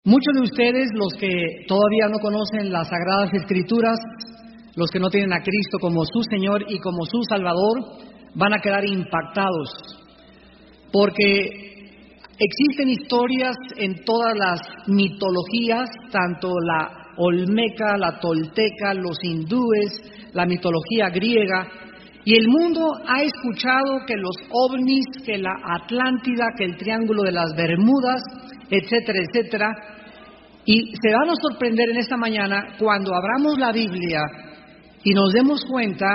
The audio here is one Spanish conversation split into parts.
Muchos de ustedes, los que todavía no conocen las Sagradas Escrituras, los que no tienen a Cristo como su Señor y como su Salvador, van a quedar impactados, porque existen historias en todas las mitologías, tanto la olmeca, la tolteca, los hindúes, la mitología griega, y el mundo ha escuchado que los ovnis, que la Atlántida, que el Triángulo de las Bermudas, etcétera, etcétera. Y se van a sorprender en esta mañana cuando abramos la Biblia y nos demos cuenta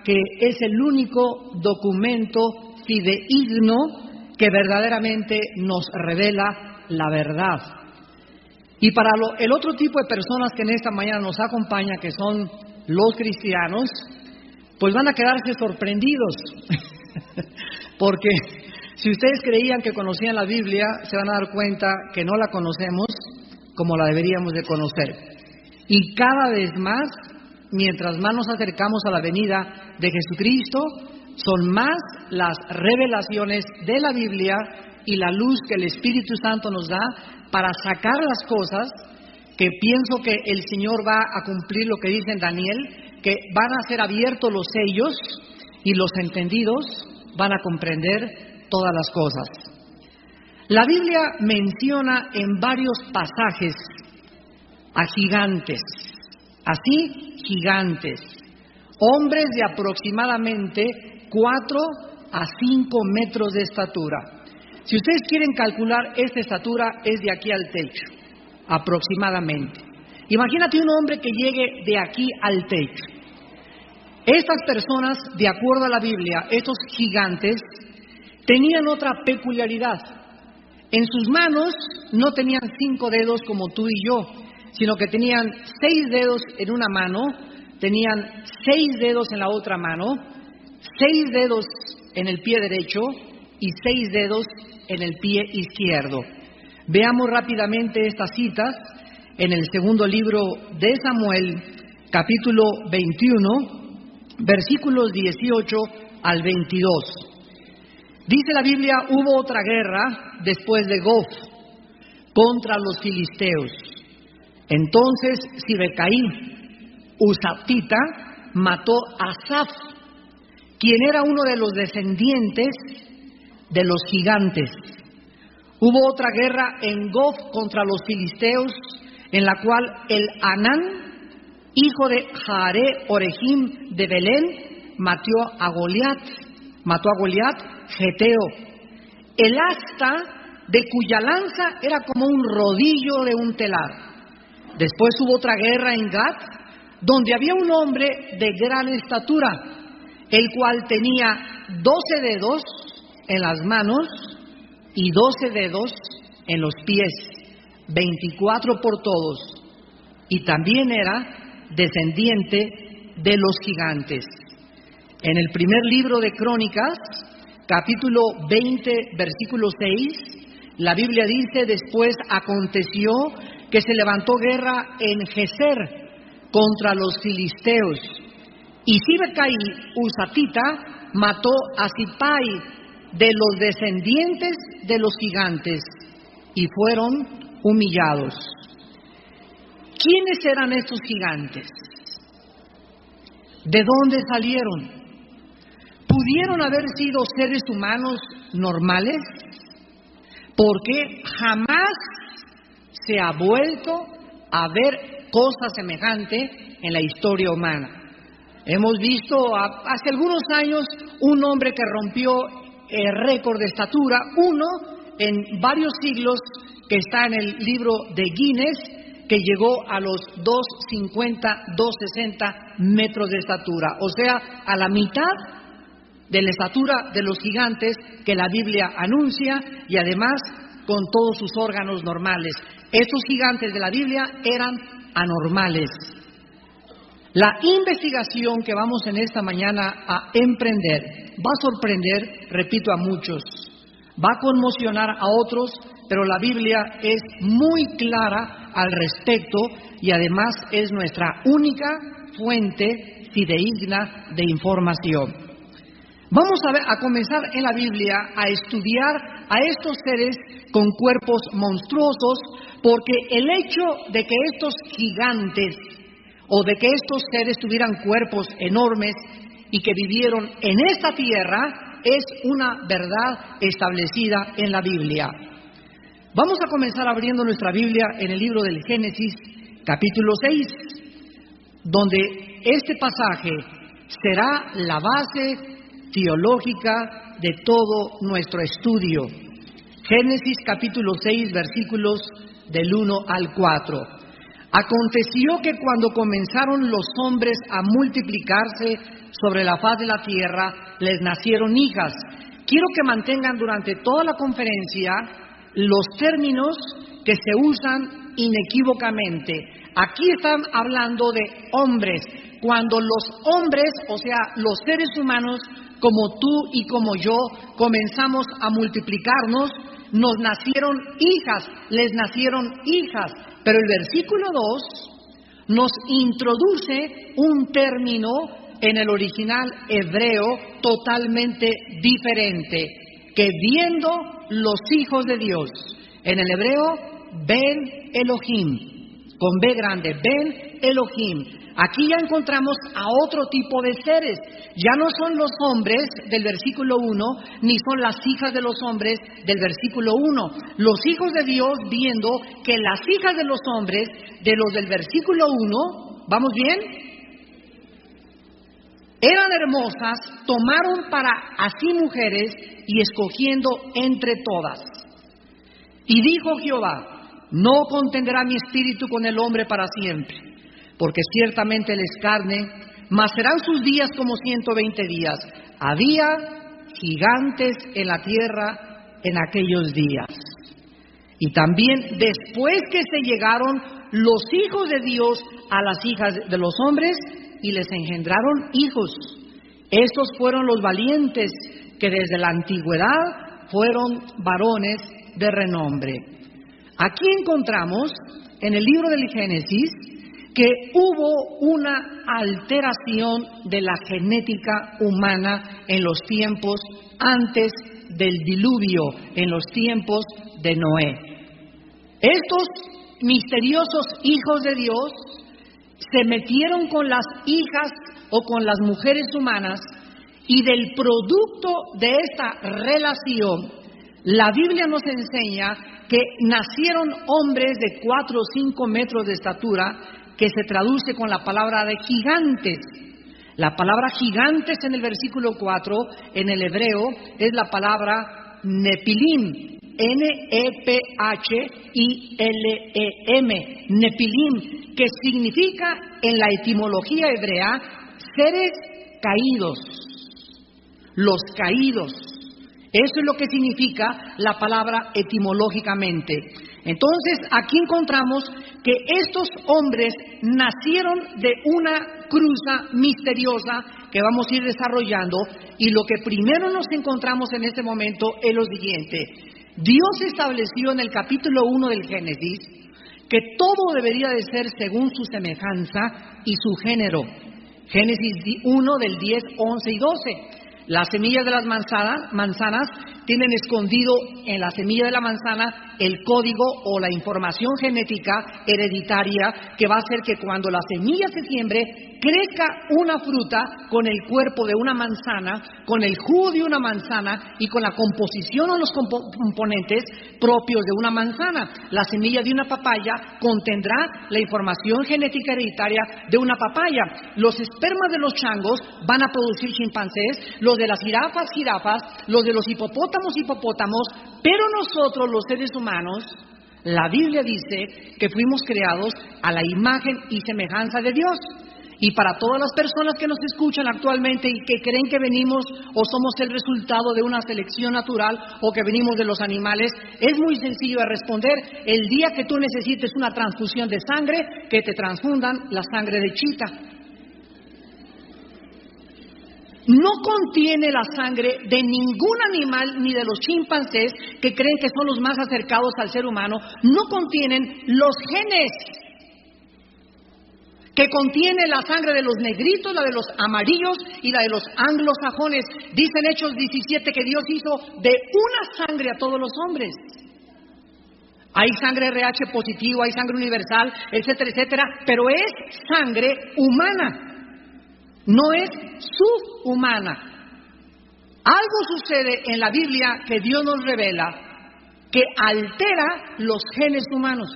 que es el único documento fidedigno que verdaderamente nos revela la verdad. Y para el otro tipo de personas que en esta mañana nos acompaña, que son los cristianos, pues van a quedarse sorprendidos, porque si ustedes creían que conocían la Biblia, se van a dar cuenta que no la conocemos como la deberíamos de conocer. Y cada vez más, mientras más nos acercamos a la venida de Jesucristo, son más las revelaciones de la Biblia y la luz que el Espíritu Santo nos da para sacar las cosas que pienso que el Señor va a cumplir lo que dice en Daniel, que van a ser abiertos los sellos y los entendidos van a comprender todas las cosas. La Biblia menciona en varios pasajes a gigantes, así gigantes, hombres de aproximadamente 4 a 5 metros de estatura. Si ustedes quieren calcular, esta estatura es de aquí al techo, aproximadamente. Imagínate un hombre que llegue de aquí al techo. Estas personas, de acuerdo a la Biblia, estos gigantes, tenían otra peculiaridad. En sus manos no tenían 5 dedos como tú y yo, sino que tenían 6 dedos en una mano, tenían 6 dedos en la otra mano, 6 dedos en el pie derecho y 6 dedos en el pie izquierdo. Veamos rápidamente estas citas en el segundo libro de Samuel, capítulo 21, versículos 18 al 22. Dice la Biblia: hubo otra guerra después de Gof contra los filisteos. Entonces Sibecaí, Husatita, mató a Asaf, quien era uno de los descendientes de los gigantes. Hubo otra guerra en Gof contra los filisteos, en la cual el Anán, hijo de Jaare Orejim de Belén, mató a Goliat, Geteo, el asta de cuya lanza era como un rodillo de un telar. Después hubo otra guerra en Gat, donde había un hombre de gran estatura, el cual tenía 12 dedos en las manos y 12 dedos en los pies, 24 por todos, y también era descendiente de los gigantes. En el primer libro de Crónicas, capítulo 20, versículo 6, la Biblia dice: después aconteció que se levantó guerra en Geser contra los filisteos, y Sibecaí, Husatita, mató a Sipai, de los descendientes de los gigantes, y fueron humillados. ¿Quiénes eran estos gigantes? ¿De dónde salieron? ¿Pudieron haber sido seres humanos normales? Porque jamás se ha vuelto a ver cosa semejante en la historia humana. Hemos visto hace algunos años un hombre que rompió el récord de estatura, uno en varios siglos, que está en el libro de Guinness, que llegó a los 2,50, 2,60 metros de estatura, o sea, a la mitad de la estatura de los gigantes que la Biblia anuncia, y además con todos sus órganos normales. Estos gigantes de la Biblia eran anormales. La investigación que vamos en esta mañana a emprender va a sorprender, repito, a muchos, va a conmocionar a otros, pero la Biblia es muy clara al respecto y además es nuestra única fuente fidedigna de información. Vamos a comenzar en la Biblia a estudiar a estos seres con cuerpos monstruosos, porque el hecho de que estos gigantes o de que estos seres tuvieran cuerpos enormes y que vivieron en esta tierra es una verdad establecida en la Biblia. Vamos a comenzar abriendo nuestra Biblia en el libro del Génesis, capítulo 6, donde este pasaje será la base teológica de todo nuestro estudio. Génesis capítulo 6, versículos del 1 al 4. Aconteció que cuando comenzaron los hombres a multiplicarse sobre la faz de la tierra, les nacieron hijas. Quiero que mantengan durante toda la conferencia los términos que se usan inequívocamente. Aquí están hablando de hombres. Cuando los hombres, o sea, los seres humanos, como tú y como yo, comenzamos a multiplicarnos, nos nacieron hijas, les nacieron hijas. Pero el versículo 2 nos introduce un término en el original hebreo totalmente diferente, que viendo los hijos de Dios, en el hebreo, Ben Elohim, con B grande, Ben Elohim. Aquí ya encontramos a otro tipo de seres. Ya no son los hombres del versículo 1, ni son las hijas de los hombres del versículo 1. Los hijos de Dios, viendo que las hijas de los hombres de los del versículo 1, ¿vamos bien?, eran hermosas, tomaron para así mujeres y escogiendo entre todas. Y dijo Jehová: no contenderá mi espíritu con el hombre para siempre, porque ciertamente él es carne, mas serán sus días como 120 días. Había gigantes en la tierra en aquellos días. Y también después que se llegaron los hijos de Dios a las hijas de los hombres y les engendraron hijos. Estos fueron los valientes que desde la antigüedad fueron varones de renombre. Aquí encontramos en el libro del Génesis que hubo una alteración de la genética humana en los tiempos antes del diluvio, en los tiempos de Noé. Estos misteriosos hijos de Dios se metieron con las hijas o con las mujeres humanas, y del producto de esta relación, la Biblia nos enseña que nacieron hombres de 4 o 5 metros de estatura, que se traduce con la palabra de gigantes. La palabra gigantes en el versículo 4, en el hebreo, es la palabra Nepilim, N-E-P-H-I-L-E-M, Nepilim, que significa en la etimología hebrea seres caídos, los caídos. Eso es lo que significa la palabra etimológicamente. Entonces, aquí encontramos que estos hombres nacieron de una cruza misteriosa que vamos a ir desarrollando, y lo que primero nos encontramos en este momento es lo siguiente. Dios estableció en el capítulo 1 del Génesis que todo debería de ser según su semejanza y su género. Génesis 1 del 10, 11 y 12. Las semillas de las manzanas tienen escondido en la semilla de la manzana el código o la información genética hereditaria que va a hacer que cuando la semilla se siembre, crezca una fruta con el cuerpo de una manzana, con el jugo de una manzana y con la composición o los componentes propios de una manzana. La semilla de una papaya contendrá la información genética hereditaria de una papaya. Los espermas de los changos van a producir chimpancés, los de las jirafas, los de los hipopótamos, pero nosotros, los seres humanos, la Biblia dice que fuimos creados a la imagen y semejanza de Dios. Y para todas las personas que nos escuchan actualmente y que creen que venimos o somos el resultado de una selección natural o que venimos de los animales, es muy sencillo de responder. El día que tú necesites una transfusión de sangre, que te transfundan la sangre de chita. No contiene la sangre de ningún animal, ni de los chimpancés, que creen que son los más acercados al ser humano. No contienen los genes. que contiene la sangre de los negritos, la de los amarillos y la de los anglosajones. Dice en Hechos 17 que Dios hizo de una sangre a todos los hombres. Hay sangre RH positivo, hay sangre universal, etcétera, etcétera, pero es sangre humana, no es subhumana. Algo sucede en la Biblia que Dios nos revela que altera los genes humanos.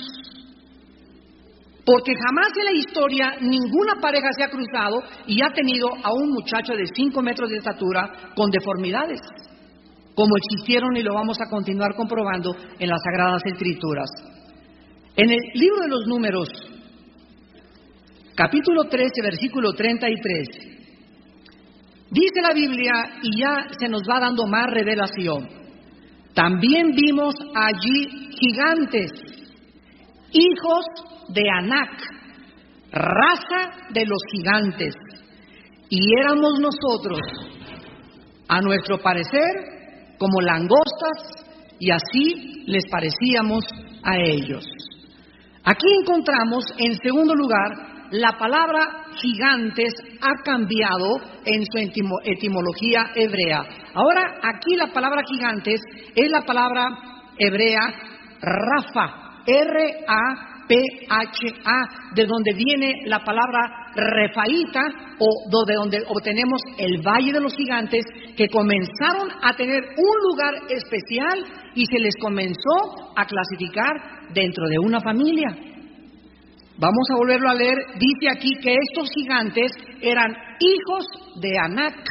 Porque jamás en la historia ninguna pareja se ha cruzado y ha tenido a un muchacho de 5 metros de estatura con deformidades, como existieron y lo vamos a continuar comprobando en las Sagradas Escrituras. En el libro de los Números, capítulo 13, versículo 33, dice la Biblia, y ya se nos va dando más revelación: también vimos allí gigantes, hijos de Anac, raza de los gigantes, y éramos nosotros, a nuestro parecer, como langostas, y así les parecíamos a ellos. Aquí encontramos, en segundo lugar, la palabra gigantes ha cambiado en su etimología hebrea. Ahora, aquí la palabra gigantes es la palabra hebrea Rafa, R-A-P-H-A, de donde viene la palabra refaíta, o de donde obtenemos el Valle de los Gigantes, que comenzaron a tener un lugar especial y se les comenzó a clasificar dentro de una familia. Vamos a volverlo a leer. Dice aquí que estos gigantes eran hijos de Anac,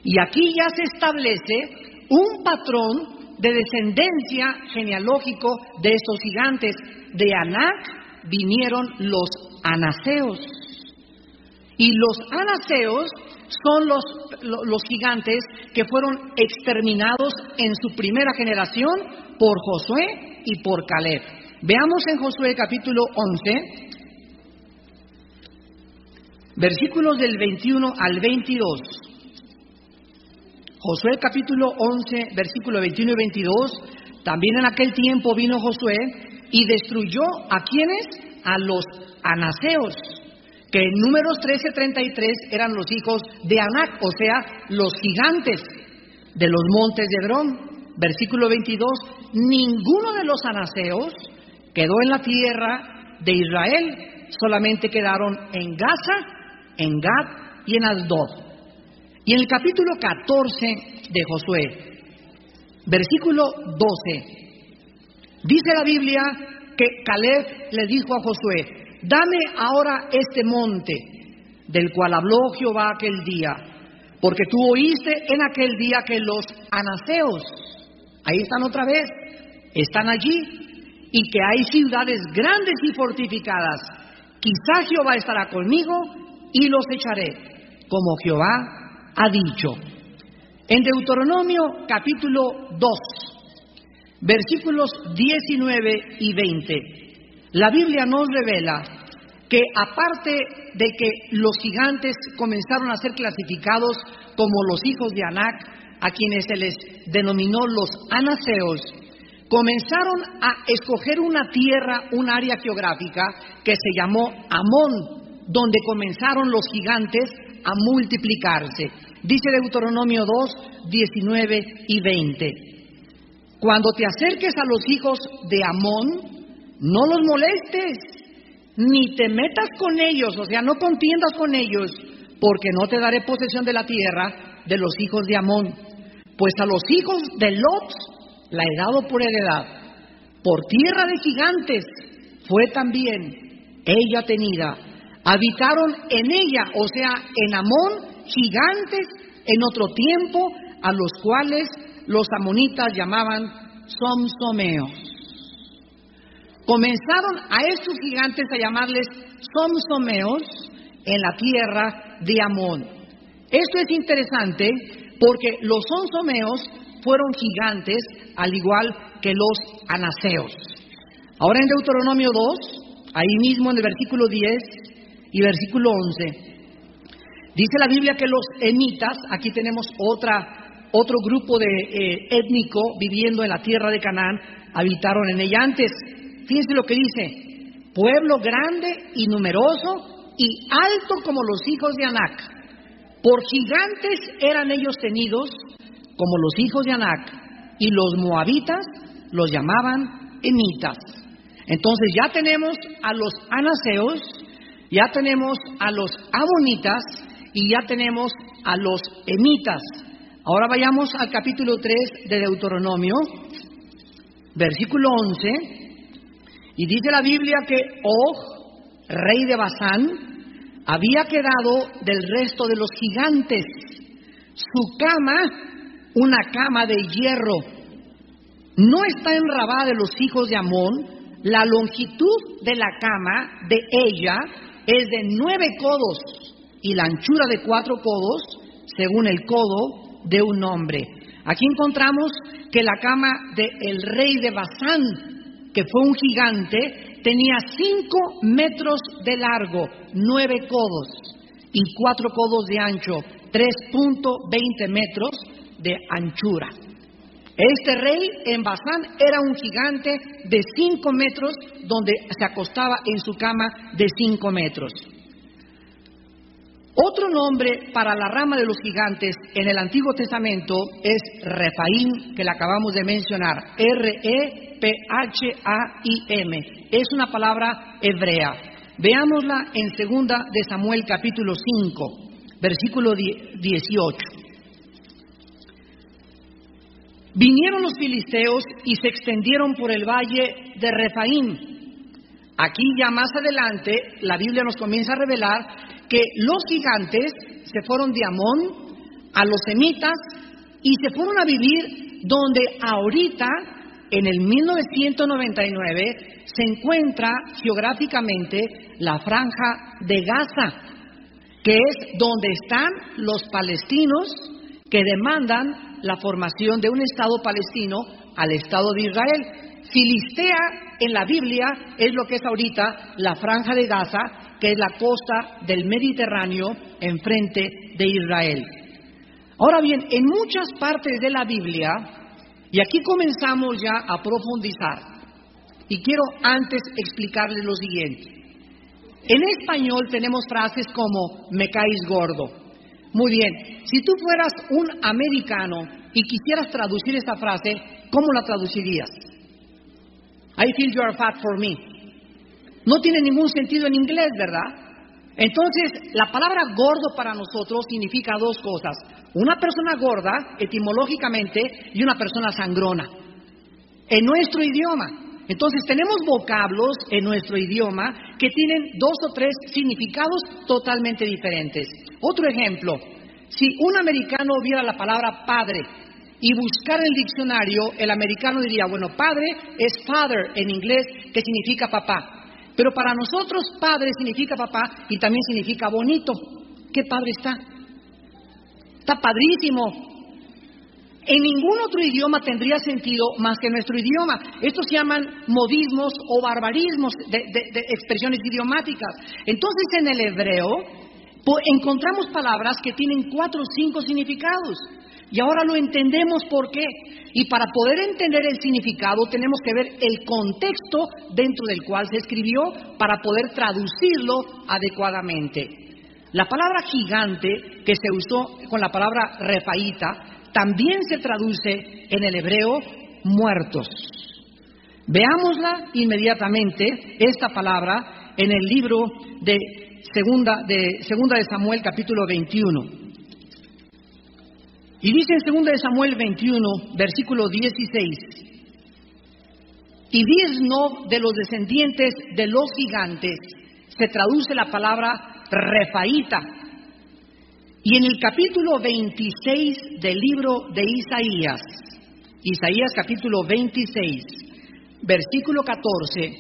y aquí ya se establece un patrón de descendencia genealógico de estos gigantes. De Anac vinieron los anaseos, y los anaseos son los gigantes que fueron exterminados en su primera generación por Josué y por Caleb. Veamos en Josué capítulo 11, versículos del 21 al 22. Josué capítulo 11, versículos 21 y 22. También en aquel tiempo vino Josué y destruyó ¿a quiénes? A los anaseos, que en Números 13:33 eran los hijos de Anac, o sea, los gigantes de los montes de Hebrón. Versículo 22, ninguno de los anaseos quedó en la tierra de Israel, solamente quedaron en Gaza, en Gad y en Asdod. Y en el capítulo 14 de Josué, versículo 12, dice la Biblia que Caleb le dijo a Josué: dame ahora este monte del cual habló Jehová aquel día, porque tú oíste en aquel día que los anaseos, ahí están otra vez, están allí, y que hay ciudades grandes y fortificadas. Quizá Jehová estará conmigo y los echaré, como Jehová ha dicho. En Deuteronomio capítulo 2, versículos 19 y 20, la Biblia nos revela que aparte de que los gigantes comenzaron a ser clasificados como los hijos de Anac, a quienes se les denominó los anaseos, comenzaron a escoger una tierra, un área geográfica que se llamó Amón, donde comenzaron los gigantes a multiplicarse. Dice Deuteronomio 2, 19 y 20. Cuando te acerques a los hijos de Amón, no los molestes, ni te metas con ellos, o sea, no contiendas con ellos, porque no te daré posesión de la tierra de los hijos de Amón. Pues a los hijos de Lot la he dado por heredad. Por tierra de gigantes fue también ella tenida. Habitaron en ella, o sea, en Amón, gigantes en otro tiempo, a los cuales los amonitas llamaban somsomeos. Comenzaron a estos gigantes a llamarles somsomeos en la tierra de Amón. Esto es interesante porque los somsomeos fueron gigantes al igual que los anaseos. Ahora en Deuteronomio 2, ahí mismo en el versículo 10 y versículo 11, dice la Biblia que los emitas, aquí tenemos otro grupo de étnico viviendo en la tierra de Canaán, habitaron en ella antes. Fíjense lo que dice: pueblo grande y numeroso y alto como los hijos de Anac. Por gigantes eran ellos tenidos como los hijos de Anac, y los moabitas los llamaban emitas. Entonces ya tenemos a los anaseos, ya tenemos a los amonitas y ya tenemos a los emitas. Ahora vayamos al capítulo 3 de Deuteronomio, versículo 11, y dice la Biblia que Og, rey de Basán, había quedado del resto de los gigantes. Su cama, una cama de hierro, no está en Rabá de los hijos de Amón. La longitud de la cama de ella es de 9 codos y la anchura de 4 codos, según el codo de un hombre. Aquí encontramos que la cama del rey de Basán, que fue un gigante, tenía 5 metros de largo, 9 codos y 4 codos de ancho, 3.20 metros de anchura. Este rey en Basán era un gigante de 5 metros, donde se acostaba en su cama de 5 metros. Otro nombre para la rama de los gigantes en el Antiguo Testamento es Refaim, que le acabamos de mencionar, Rephahim. Es una palabra hebrea. Veámosla en 2 de Samuel capítulo 5, versículo 18. Vinieron los filisteos y se extendieron por el valle de Refaim. Aquí ya más adelante la Biblia nos comienza a revelar que los gigantes se fueron de Amón a los semitas y se fueron a vivir donde ahorita, en el 1999, se encuentra geográficamente la Franja de Gaza, que es donde están los palestinos que demandan la formación de un Estado palestino al Estado de Israel. Filistea en la Biblia es lo que es ahorita la Franja de Gaza, que es la costa del Mediterráneo enfrente de Israel. Ahora bien, en muchas partes de la Biblia, y aquí comenzamos ya a profundizar, y quiero antes explicarles lo siguiente. En español tenemos frases como me caes gordo. Muy bien, si tú fueras un americano y quisieras traducir esta frase, ¿cómo la traducirías? I feel you are fat for me. No tiene ningún sentido en inglés, ¿verdad? Entonces, la palabra gordo para nosotros significa 2 cosas. Una persona gorda, etimológicamente, y una persona sangrona. En nuestro idioma. Entonces, tenemos vocablos en nuestro idioma que tienen 2 o 3 significados totalmente diferentes. Otro ejemplo, si un americano viera la palabra padre y buscara en el diccionario, el americano diría, bueno, padre es father en inglés, que significa papá. Pero para nosotros padre significa papá y también significa bonito. ¿Qué padre está? Está padrísimo. En ningún otro idioma tendría sentido más que nuestro idioma. Estos se llaman modismos o barbarismos de expresiones idiomáticas. Entonces en el hebreo encontramos palabras que tienen 4 o 5 significados. Y ahora lo entendemos por qué. Y para poder entender el significado tenemos que ver el contexto dentro del cual se escribió para poder traducirlo adecuadamente. La palabra gigante que se usó con la palabra refaíta también se traduce en el hebreo muertos. Veámosla inmediatamente, esta palabra, en el libro de Segunda de Samuel, capítulo 21. Y dice en 2 de Samuel 21, versículo 16, y Biznob de los descendientes de los gigantes, se traduce la palabra refaíta. Y en el capítulo 26 del libro de Isaías capítulo 26, versículo 14,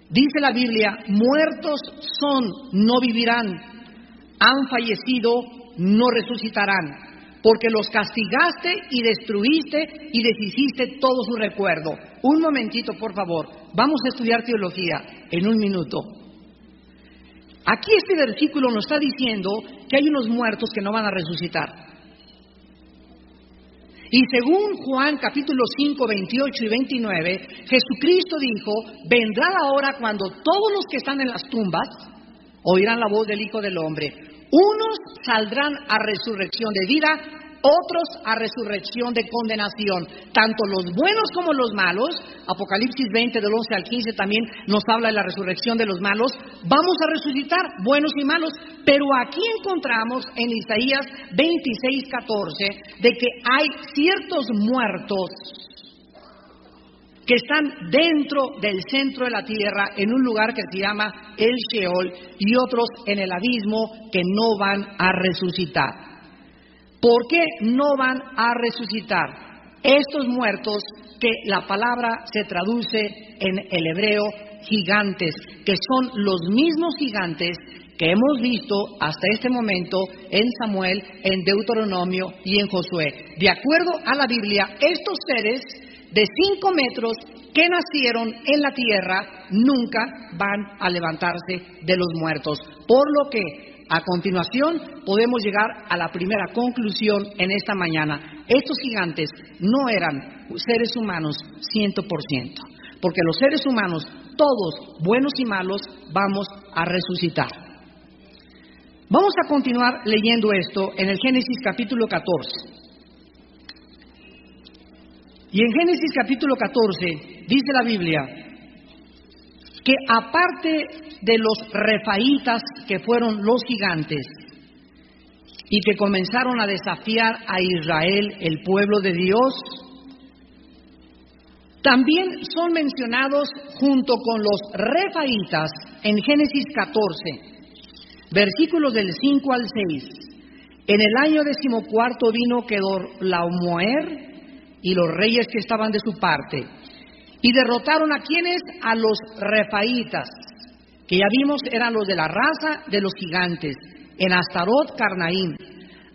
dice la Biblia, muertos son, no vivirán, han fallecido, no resucitarán. Porque los castigaste y destruiste y deshiciste todo su recuerdo. Un momentito, por favor. Vamos a estudiar teología en un minuto. Aquí este versículo nos está diciendo que hay unos muertos que no van a resucitar. Y según Juan capítulo 5, 28 y 29, Jesucristo dijo, vendrá la hora cuando todos los que están en las tumbas oirán la voz del Hijo del Hombre. Unos saldrán a resurrección de vida, otros a resurrección de condenación. Tanto los buenos como los malos, Apocalipsis 20 del 11 al 15 también nos habla de la resurrección de los malos. Vamos a resucitar, buenos y malos. Pero aquí encontramos en Isaías 26, 14, de que hay ciertos muertos que están dentro del centro de la tierra, en un lugar que se llama el Sheol, y otros en el abismo que no van a resucitar. ¿Por qué no van a resucitar? Estos muertos que la palabra se traduce en el hebreo gigantes, que son los mismos gigantes que hemos visto hasta este momento en Samuel, en Deuteronomio y en Josué. De acuerdo a la Biblia, estos seres de 5 metros que nacieron en la tierra nunca van a levantarse de los muertos. Por lo que, a continuación, podemos llegar a la primera conclusión en esta mañana. Estos gigantes no eran seres humanos 100%, porque los seres humanos, todos, buenos y malos, vamos a resucitar. Vamos a continuar leyendo esto en el Génesis capítulo 14. Y en Génesis capítulo 14 dice la Biblia que aparte de los refaítas, que fueron los gigantes y que comenzaron a desafiar a Israel, el pueblo de Dios, también son mencionados junto con los refaítas en Génesis 14, versículos del 5 al 6. En el año 14 vino Kedorlaomer y los reyes que estaban de su parte, y derrotaron a quienes, a los refaítas, que ya vimos eran los de la raza de los gigantes, en Astarot Carnaim,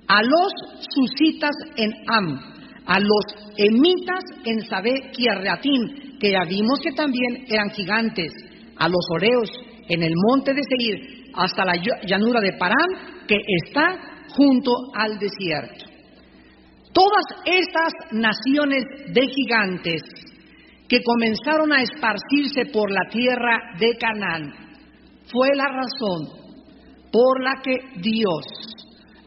a los susitas en Am, a los emitas en Sabé Kiarreatim, que ya vimos que también eran gigantes, a los oreos en el monte de Seir, hasta la llanura de Parán, que está junto al desierto. Todas estas naciones de gigantes que comenzaron a esparcirse por la tierra de Canaán fue la razón por la que Dios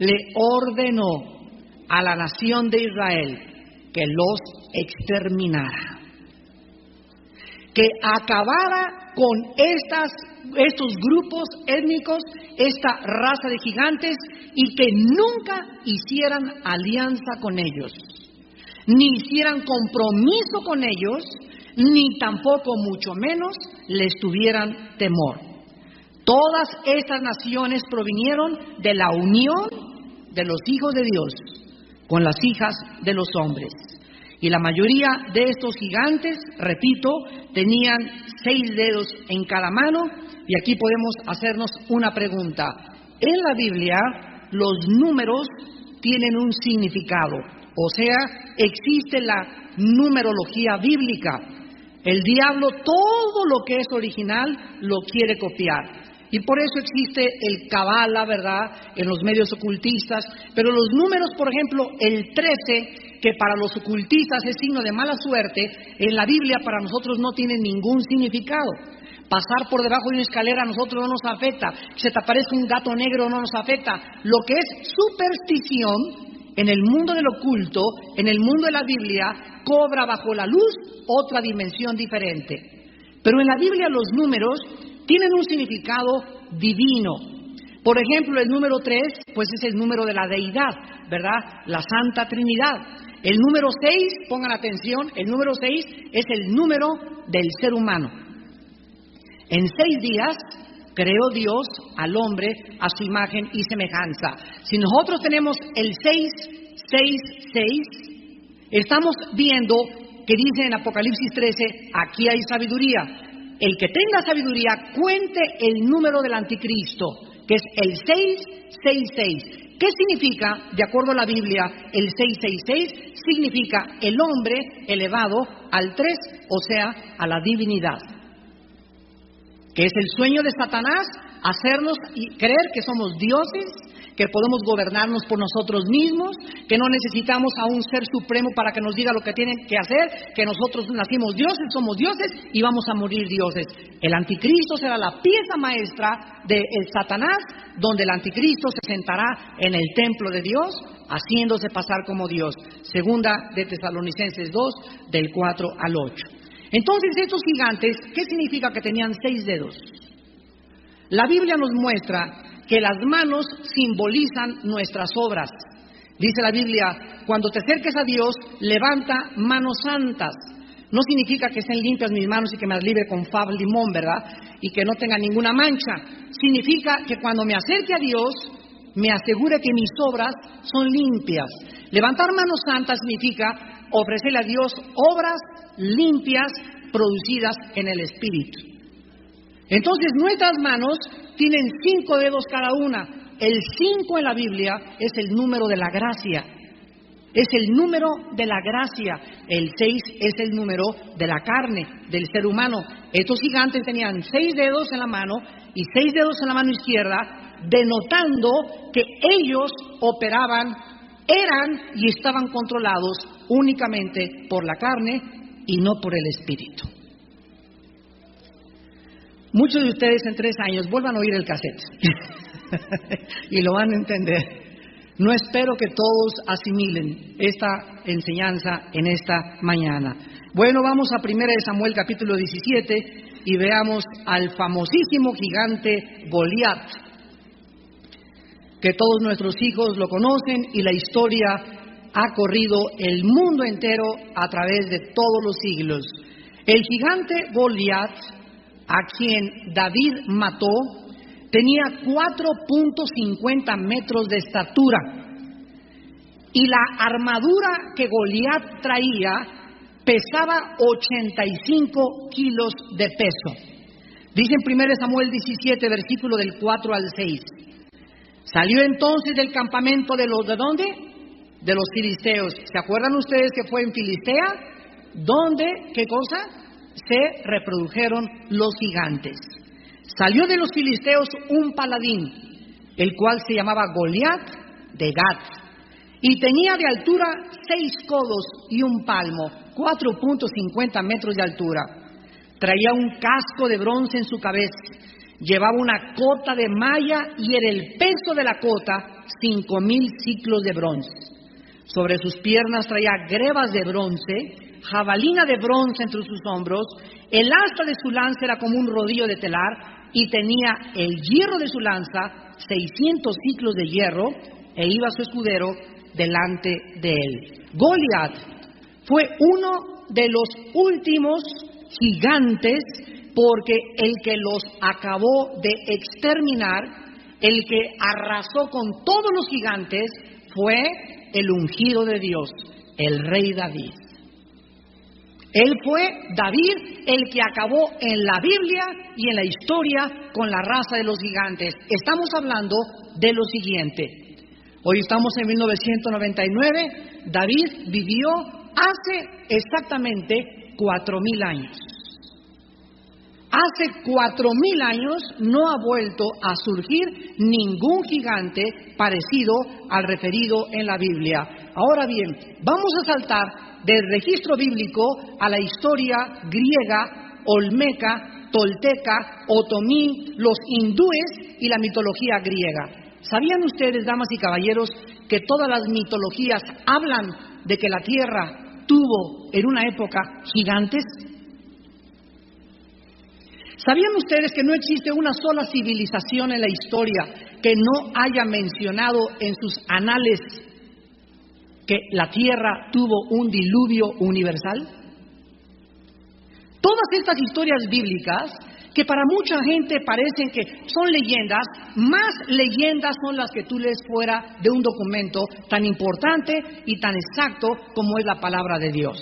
le ordenó a la nación de Israel que los exterminara, que acabara con estos grupos étnicos, esta raza de gigantes, y que nunca hicieran alianza con ellos, ni hicieran compromiso con ellos, ni tampoco, mucho menos, les tuvieran temor. Todas estas naciones provinieron de la unión de los hijos de Dios con las hijas de los hombres. Y la mayoría de estos gigantes, repito, tenían 6 dedos en cada mano. Y aquí podemos hacernos una pregunta. En la Biblia, los números tienen un significado. O sea, existe la numerología bíblica. El diablo, todo lo que es original, lo quiere copiar. Y por eso existe el Kabbalah, ¿verdad?, en los medios ocultistas. Pero los números, por ejemplo, el 13, que para los ocultistas es signo de mala suerte, en la Biblia para nosotros no tiene ningún significado. Pasar por debajo de una escalera a nosotros no nos afecta. Que se te aparezca un gato negro no nos afecta. Lo que es superstición, en el mundo del oculto, en el mundo de la Biblia, cobra bajo la luz otra dimensión diferente. Pero en la Biblia los números tienen un significado divino. Por ejemplo, el número 3, pues es el número de la deidad, ¿verdad? La Santa Trinidad. El número 6, pongan atención, el número 6 es el número del ser humano. En 6 días creó Dios al hombre a su imagen y semejanza. Si nosotros tenemos el 6, 6, 6, estamos viendo que dice en Apocalipsis 13, aquí hay sabiduría. El que tenga sabiduría, cuente el número del anticristo, que es el 666. ¿Qué significa, de acuerdo a la Biblia, el 666? Significa el hombre elevado al 3, o sea, a la divinidad. Que es el sueño de Satanás, hacernos creer que somos dioses, que podemos gobernarnos por nosotros mismos, que no necesitamos a un ser supremo para que nos diga lo que tienen que hacer, que nosotros nacimos dioses, somos dioses y vamos a morir dioses. El anticristo será la pieza maestra de Satanás, donde el anticristo se sentará en el templo de Dios, haciéndose pasar como Dios. Segunda de Tesalonicenses 2, del 4 al 8. Entonces, estos gigantes, ¿qué significa que tenían 6 dedos? La Biblia nos muestra que las manos simbolizan nuestras obras. Dice la Biblia, cuando te acerques a Dios, levanta manos santas. No significa que estén limpias mis manos y que me las libre con fab limón, ¿verdad? Y que no tenga ninguna mancha. Significa que cuando me acerque a Dios, me asegure que mis obras son limpias. Levantar manos santas significa ofrecerle a Dios obras limpias producidas en el Espíritu. Entonces nuestras manos tienen 5 dedos cada una. El 5 en la Biblia es el número de la gracia. Es el número de la gracia. El 6 es el número de la carne, del ser humano. Estos gigantes tenían 6 dedos en la mano y 6 dedos en la mano izquierda, denotando que ellos operaban, eran y estaban controlados únicamente por la carne y no por el espíritu. Muchos de ustedes en 3 años vuelvan a oír el cassette y lo van a entender. No espero que todos asimilen esta enseñanza en esta mañana. Bueno, vamos a 1 Samuel capítulo 17 y veamos al famosísimo gigante Goliat, que todos nuestros hijos lo conocen y la historia ha corrido el mundo entero a través de todos los siglos. El gigante Goliat, a quien David mató, tenía 4.50 metros de estatura y la armadura que Goliat traía pesaba 85 kilos de peso. Dice en 1 Samuel 17, versículo del 4 al 6. Salió entonces del campamento ¿de dónde? De los filisteos. ¿Se acuerdan ustedes que fue en Filistea? ¿Dónde? ¿Qué cosa? Se reprodujeron los gigantes. Salió de los filisteos un paladín, el cual se llamaba Goliat de Gat, y tenía de altura 6 codos y un palmo, 4.50 metros de altura. Traía un casco de bronce en su cabeza, llevaba una cota de malla y era el peso de la cota 5,000 ciclos de bronce. Sobre sus piernas traía grebas de bronce, jabalina de bronce entre sus hombros, el asta de su lanza era como un rodillo de telar y tenía el hierro de su lanza 600 ciclos de hierro e iba su escudero delante de él. Goliat fue uno de los últimos gigantes porque el que los acabó de exterminar, el que arrasó con todos los gigantes fue el ungido de Dios, el rey David. Él fue David el que acabó en la Biblia y en la historia con la raza de los gigantes. Estamos hablando de lo siguiente. Hoy estamos en 1999. David vivió hace exactamente 4,000 años. Hace 4,000 años no ha vuelto a surgir ningún gigante parecido al referido en la Biblia. Ahora bien, vamos a saltar del registro bíblico a la historia griega, olmeca, tolteca, otomí, los hindúes y la mitología griega. ¿Sabían ustedes, damas y caballeros, que todas las mitologías hablan de que la tierra tuvo en una época gigantes? ¿Sabían ustedes que no existe una sola civilización en la historia que no haya mencionado en sus anales que la tierra tuvo un diluvio universal? Todas estas historias bíblicas, que para mucha gente parecen que son leyendas, más leyendas son las que tú lees fuera de un documento tan importante y tan exacto como es la palabra de Dios.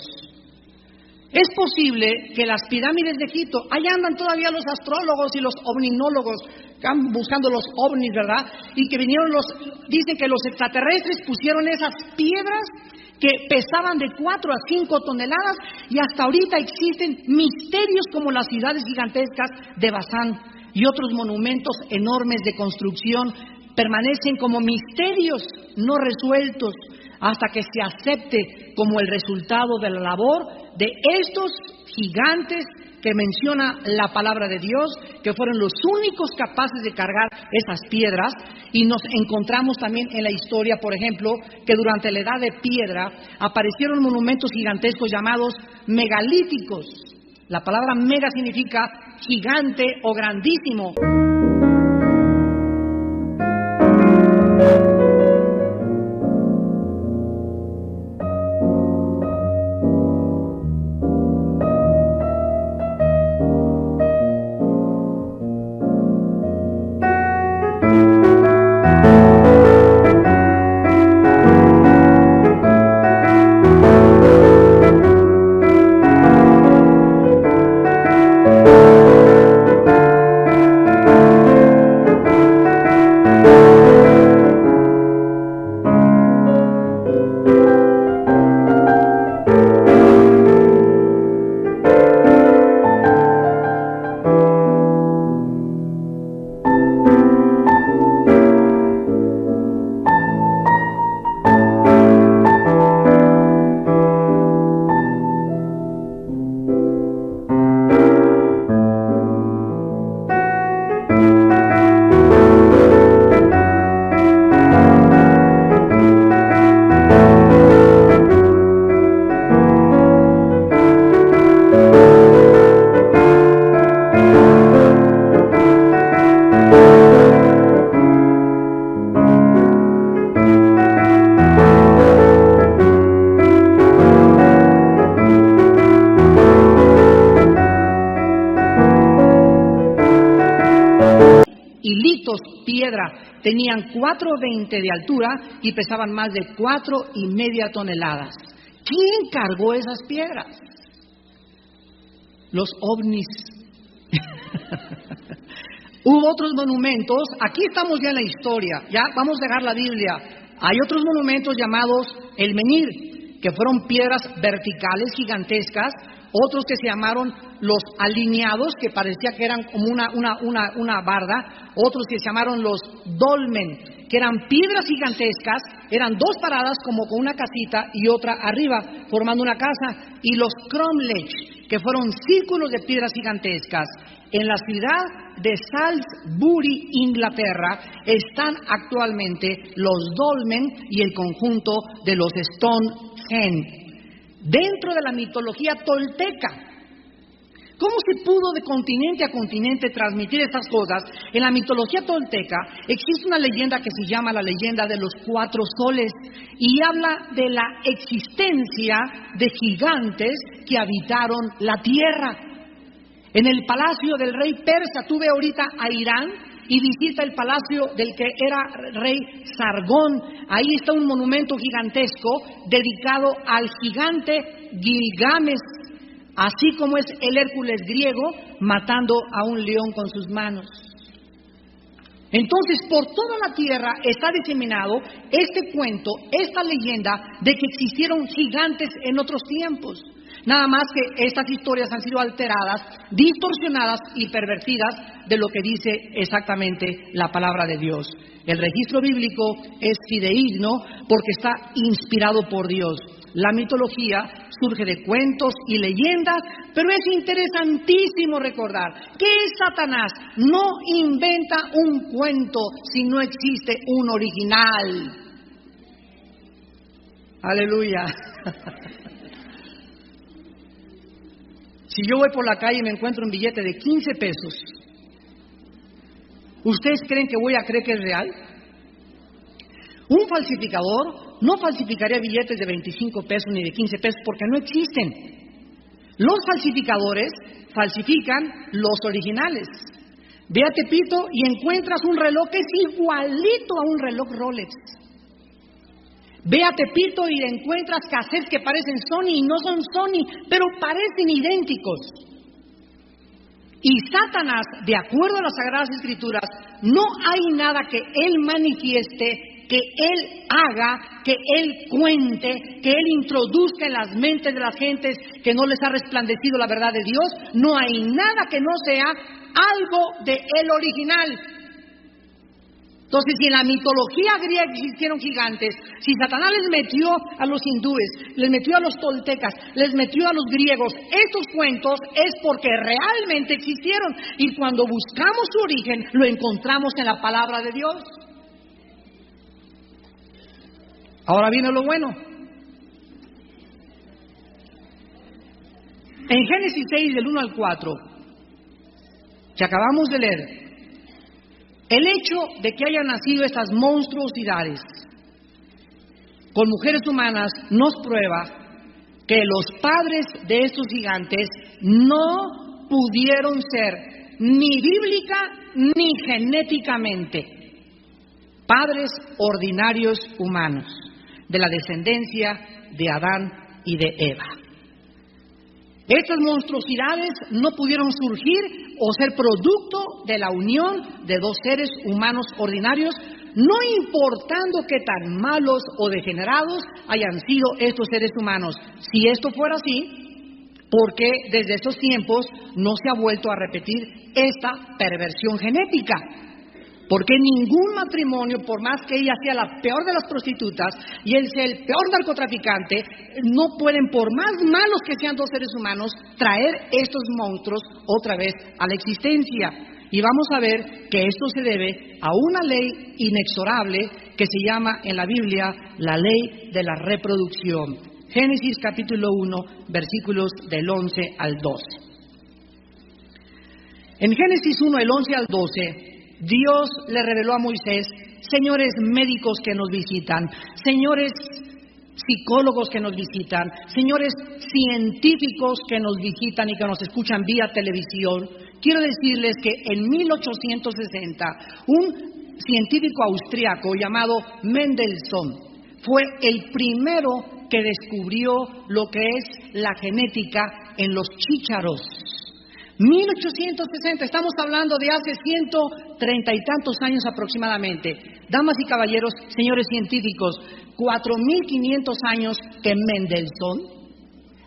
Es posible que las pirámides de Egipto, allá andan todavía los astrólogos y los ovninólogos buscando los ovnis, ¿verdad? Y que vinieron dicen que los extraterrestres pusieron esas piedras que pesaban de 4 a 5 toneladas y hasta ahorita existen misterios como las ciudades gigantescas de Bazán y otros monumentos enormes de construcción permanecen como misterios no resueltos hasta que se acepte como el resultado de la labor de estos gigantes que menciona la palabra de Dios, que fueron los únicos capaces de cargar esas piedras. Y nos encontramos también en la historia, por ejemplo, que durante la edad de piedra aparecieron monumentos gigantescos llamados megalíticos. La palabra mega significa gigante o grandísimo. Piedra, tenían 4.20 de altura y pesaban más de 4.5 toneladas. ¿Quién cargó esas piedras? Los ovnis. Hubo otros monumentos. Aquí estamos ya en la historia. Ya vamos a dejar la Biblia. Hay otros monumentos llamados el menhir, que fueron piedras verticales gigantescas. Otros que se llamaron los alineados, que parecía que eran como una barda. Otros que se llamaron los dolmen, que eran piedras gigantescas, eran dos paradas como con una casita y otra arriba, formando una casa. Y los cromlech, que fueron círculos de piedras gigantescas. En la ciudad de Salisbury, Inglaterra, están actualmente los dolmen y el conjunto de los Stonehenge. Dentro de la mitología tolteca, ¿cómo se pudo de continente a continente transmitir estas cosas? En la mitología tolteca existe una leyenda que se llama la leyenda de los 4 soles y habla de la existencia de gigantes que habitaron la tierra. En el palacio del rey persa, tú ve ahorita a Irán y visita el palacio del que era rey Sargón. Ahí está un monumento gigantesco dedicado al gigante Gilgamesh, así como es el Hércules griego matando a un león con sus manos. Entonces, por toda la tierra está diseminado este cuento, esta leyenda de que existieron gigantes en otros tiempos. Nada más que estas historias han sido alteradas, distorsionadas y pervertidas de lo que dice exactamente la palabra de Dios. El registro bíblico es fidedigno porque está inspirado por Dios. La mitología surge de cuentos y leyendas, pero es interesantísimo recordar que Satanás no inventa un cuento si no existe un original. Aleluya. Si yo voy por la calle y me encuentro un billete de 15 pesos, ¿ustedes creen que voy a creer que es real? Un falsificador no falsificaría billetes de 25 pesos ni de 15 pesos porque no existen. Los falsificadores falsifican los originales. Ve a Tepito y encuentras un reloj que es igualito a un reloj Rolex. Ve a Tepito y encuentras cassettes que parecen Sony y no son Sony, pero parecen idénticos. Y Satanás, de acuerdo a las Sagradas Escrituras, no hay nada que él manifieste, que él haga, que él cuente, que él introduzca en las mentes de las gentes que no les ha resplandecido la verdad de Dios. No hay nada que no sea algo de el original. Entonces, si en la mitología griega existieron gigantes, si Satanás les metió a los hindúes, les metió a los toltecas, les metió a los griegos, estos cuentos es porque realmente existieron. Y cuando buscamos su origen, lo encontramos en la palabra de Dios. Ahora viene lo bueno. En Génesis 6, del 1 al 4, que acabamos de leer, el hecho de que hayan nacido estas monstruosidades con mujeres humanas nos prueba que los padres de estos gigantes no pudieron ser ni bíblica ni genéticamente padres ordinarios humanos de la descendencia de Adán y de Eva. Estas monstruosidades no pudieron surgir o ser producto de la unión de dos seres humanos ordinarios, no importando qué tan malos o degenerados hayan sido estos seres humanos. Si esto fuera así, ¿por qué desde estos tiempos no se ha vuelto a repetir esta perversión genética? Porque ningún matrimonio, por más que ella sea la peor de las prostitutas y él sea el peor narcotraficante, no pueden, por más malos que sean dos seres humanos, traer estos monstruos otra vez a la existencia. Y vamos a ver que esto se debe a una ley inexorable que se llama en la Biblia la ley de la reproducción. Génesis capítulo 1, versículos del 11 al 12. En Génesis 1, del 11 al 12... Dios le reveló a Moisés, señores médicos que nos visitan, señores psicólogos que nos visitan, señores científicos que nos visitan y que nos escuchan vía televisión, quiero decirles que en 1860 un científico austriaco llamado Mendelssohn fue el primero que descubrió lo que es la genética en los chícharos. 1860, estamos hablando de hace 130 y tantos años aproximadamente. Damas y caballeros, señores científicos, 4.500 años que Mendelssohn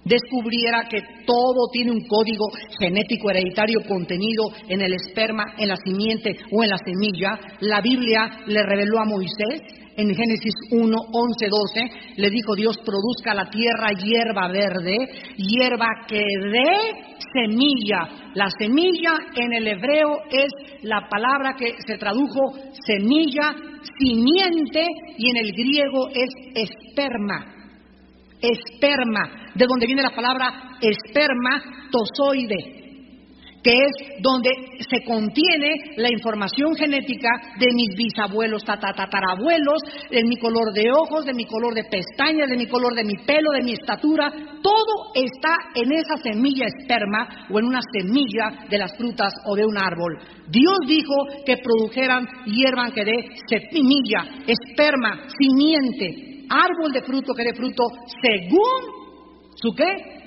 descubriera que todo tiene un código genético hereditario contenido en el esperma, en la simiente o en la semilla. La Biblia le reveló a Moisés en Génesis 1, 11, 12, le dijo Dios, produzca la tierra hierba verde, hierba que dé semilla. La semilla en el hebreo es la palabra que se tradujo semilla, simiente, y en el griego es esperma. Esperma, de donde viene la palabra espermatozoide, que es donde se contiene la información genética de mis bisabuelos, tatarabuelos, de mi color de ojos, de mi color de pestañas, de mi color de mi pelo, de mi estatura. Todo está en esa semilla esperma o en una semilla de las frutas o de un árbol. Dios dijo que produjeran hierba que dé semilla, esperma, simiente, árbol de fruto que dé fruto según su ¿qué?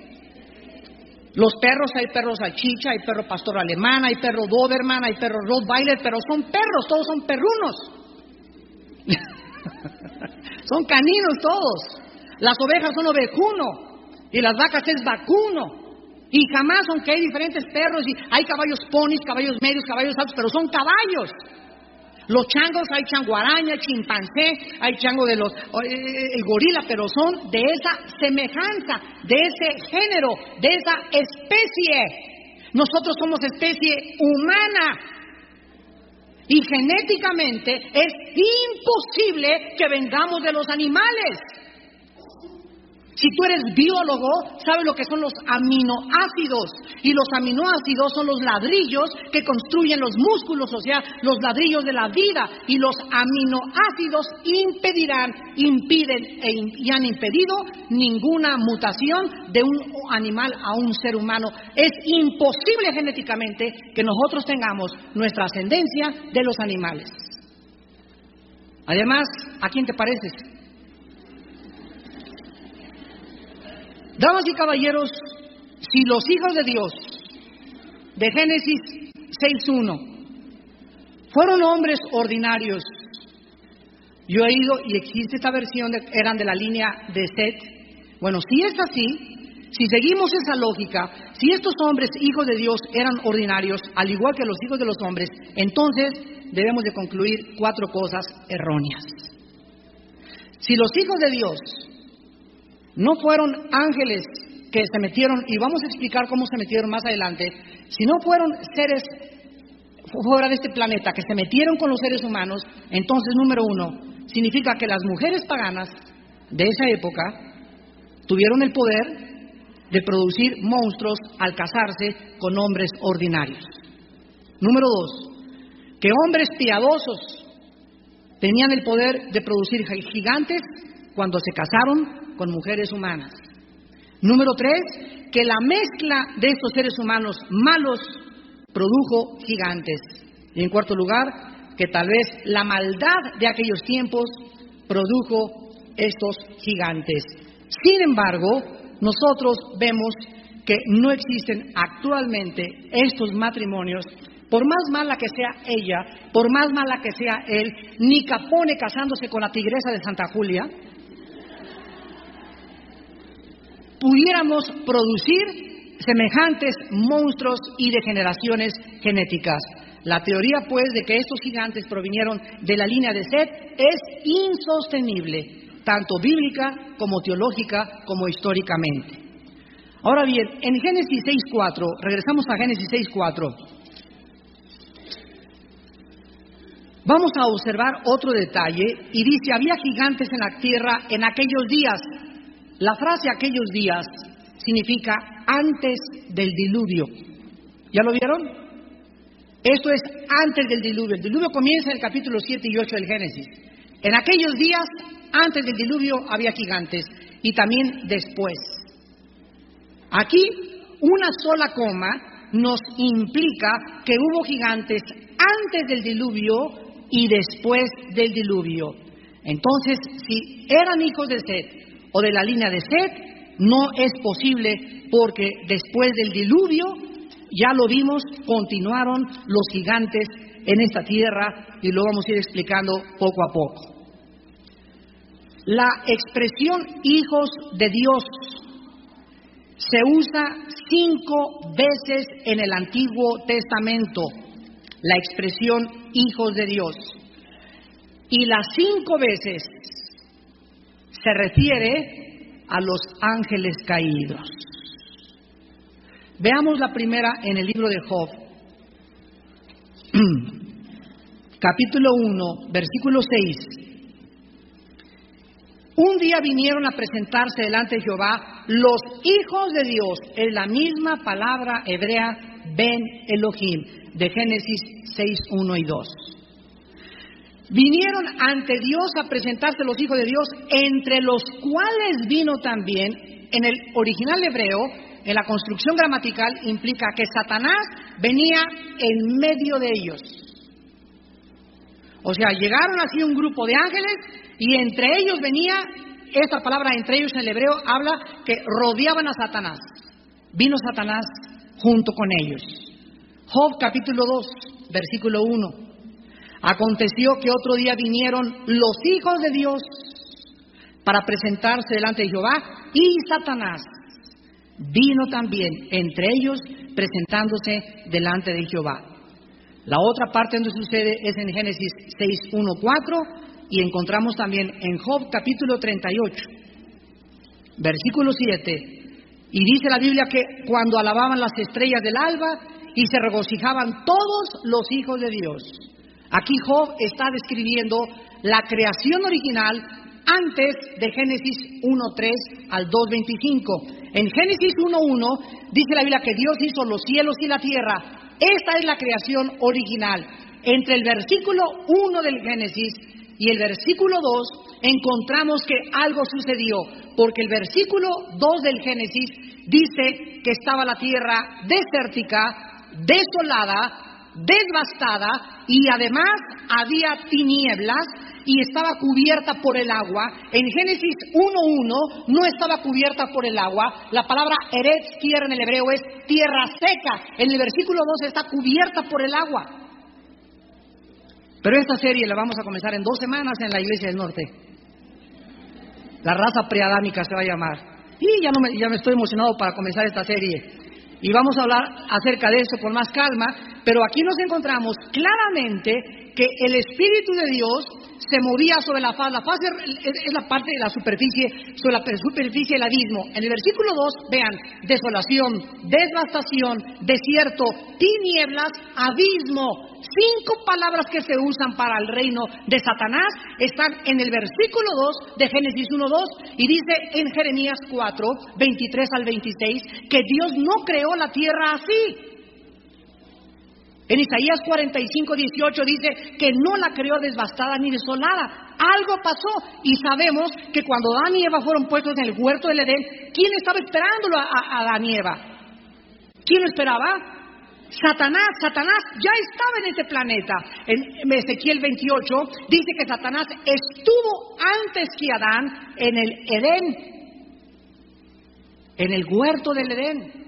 Los perros, hay perros salchicha, hay perro pastor alemán, hay perro doberman, hay perro rottweiler, pero son perros, todos son perrunos. Son caninos todos. Las ovejas son ovejuno y las vacas es vacuno. Y jamás, aunque hay diferentes perros y hay caballos ponis, caballos medios, caballos altos, pero son caballos. Los changos, hay chango araña, chimpancé, hay chango de el gorila, pero son de esa semejanza, de ese género, de esa especie. Nosotros somos especie humana y genéticamente es imposible que vengamos de los animales. Si tú eres biólogo, sabes lo que son los aminoácidos. Y los aminoácidos son los ladrillos que construyen los músculos, o sea, los ladrillos de la vida. Y los aminoácidos impiden y han impedido ninguna mutación de un animal a un ser humano. Es imposible genéticamente que nosotros tengamos nuestra ascendencia de los animales. Además, ¿a quién te pareces? Damas y caballeros, si los hijos de Dios de Génesis 6.1 fueron hombres ordinarios, yo he ido y existe esta versión eran de la línea de Set. Bueno, si es así, si seguimos esa lógica, si estos hombres, hijos de Dios, eran ordinarios, al igual que los hijos de los hombres, entonces debemos de concluir 4 cosas erróneas. Si los hijos de Dios no fueron ángeles que se metieron, y vamos a explicar cómo se metieron más adelante, si no fueron seres fuera de este planeta que se metieron con los seres humanos, entonces, número 1, significa que las mujeres paganas de esa época tuvieron el poder de producir monstruos al casarse con hombres ordinarios. Número 2, que hombres piadosos tenían el poder de producir gigantes cuando se casaron con mujeres humanas. Número 3, que la mezcla de estos seres humanos malos produjo gigantes. Y en cuarto lugar, que tal vez la maldad de aquellos tiempos produjo estos gigantes. Sin embargo, nosotros vemos que no existen actualmente estos matrimonios, por más mala que sea ella, por más mala que sea él, ni Capone casándose con la tigresa de Santa Julia, pudiéramos producir semejantes monstruos y degeneraciones genéticas. La teoría, pues, de que estos gigantes provinieron de la línea de Set es insostenible, tanto bíblica como teológica como históricamente. Ahora bien, en Génesis 6:4, regresamos a Génesis 6:4, vamos a observar otro detalle y dice, había gigantes en la tierra en aquellos días. La frase aquellos días significa antes del diluvio. ¿Ya lo vieron? Esto es antes del diluvio. El diluvio comienza en el capítulo 7 y 8 del Génesis. En aquellos días, antes del diluvio, había gigantes y también después. Aquí, una sola coma nos implica que hubo gigantes antes del diluvio y después del diluvio. Entonces, si eran hijos de Set o de la línea de Set, no es posible porque después del diluvio, ya lo vimos, continuaron los gigantes en esta tierra y lo vamos a ir explicando poco a poco. La expresión hijos de Dios se usa 5 veces en el Antiguo Testamento, la expresión hijos de Dios. Y las 5 veces se refiere a los ángeles caídos. Veamos la primera en el libro de Job, capítulo 1, versículo 6. Un día vinieron a presentarse delante de Jehová los hijos de Dios, es la misma palabra hebrea Ben Elohim, de Génesis 6, 1 y 2. Vinieron ante Dios a presentarse los hijos de Dios, entre los cuales vino también, en el original hebreo, en la construcción gramatical, implica que Satanás venía en medio de ellos. O sea, llegaron así un grupo de ángeles y entre ellos venía, esta palabra entre ellos en el hebreo habla que rodeaban a Satanás. Vino Satanás junto con ellos. Job capítulo 2, versículo 1. Aconteció que otro día vinieron los hijos de Dios para presentarse delante de Jehová y Satanás vino también entre ellos presentándose delante de Jehová. La otra parte donde sucede es en Génesis 6, 1, 4 y encontramos también en Job capítulo 38, versículo 7. Y dice la Biblia que cuando alababan las estrellas del alba y se regocijaban todos los hijos de Dios. Aquí Job está describiendo la creación original antes de Génesis 1:3 al 2:25. En Génesis 1:1 dice la Biblia que Dios hizo los cielos y la tierra. Esta es la creación original. Entre el versículo 1 del Génesis y el versículo 2 encontramos que algo sucedió, porque el versículo 2 del Génesis dice que estaba la tierra desértica, desolada, devastada y además había tinieblas y estaba cubierta por el agua. En Génesis 1:1 no estaba cubierta por el agua. La palabra eretz, tierra en el hebreo, es tierra seca. En el versículo 2 está cubierta por el agua. Pero esta serie la vamos a comenzar en 2 semanas en la Iglesia del Norte. La raza preadámica se va a llamar. Y ya me estoy emocionado para comenzar esta serie. Y vamos a hablar acerca de eso con más calma, pero aquí nos encontramos claramente que el Espíritu de Dios se movía sobre la faz. La faz es la parte de la superficie, sobre la superficie del abismo. En el versículo 2, vean, desolación, devastación, desierto, tinieblas, abismo. 5 palabras que se usan para el reino de Satanás están en el versículo 2 de Génesis 1:2 y dice en Jeremías 4, 23 al 26 que Dios no creó la tierra así. En Isaías 45, 18 dice que no la creó devastada ni desolada. Algo pasó y sabemos que cuando Adán y Eva fueron puestos en el huerto del Edén, ¿quién estaba esperándolo a Adán y Eva? ¿Quién lo esperaba? Satanás ya estaba en este planeta. En Ezequiel 28 dice que Satanás estuvo antes que Adán en el Edén, en el huerto del Edén.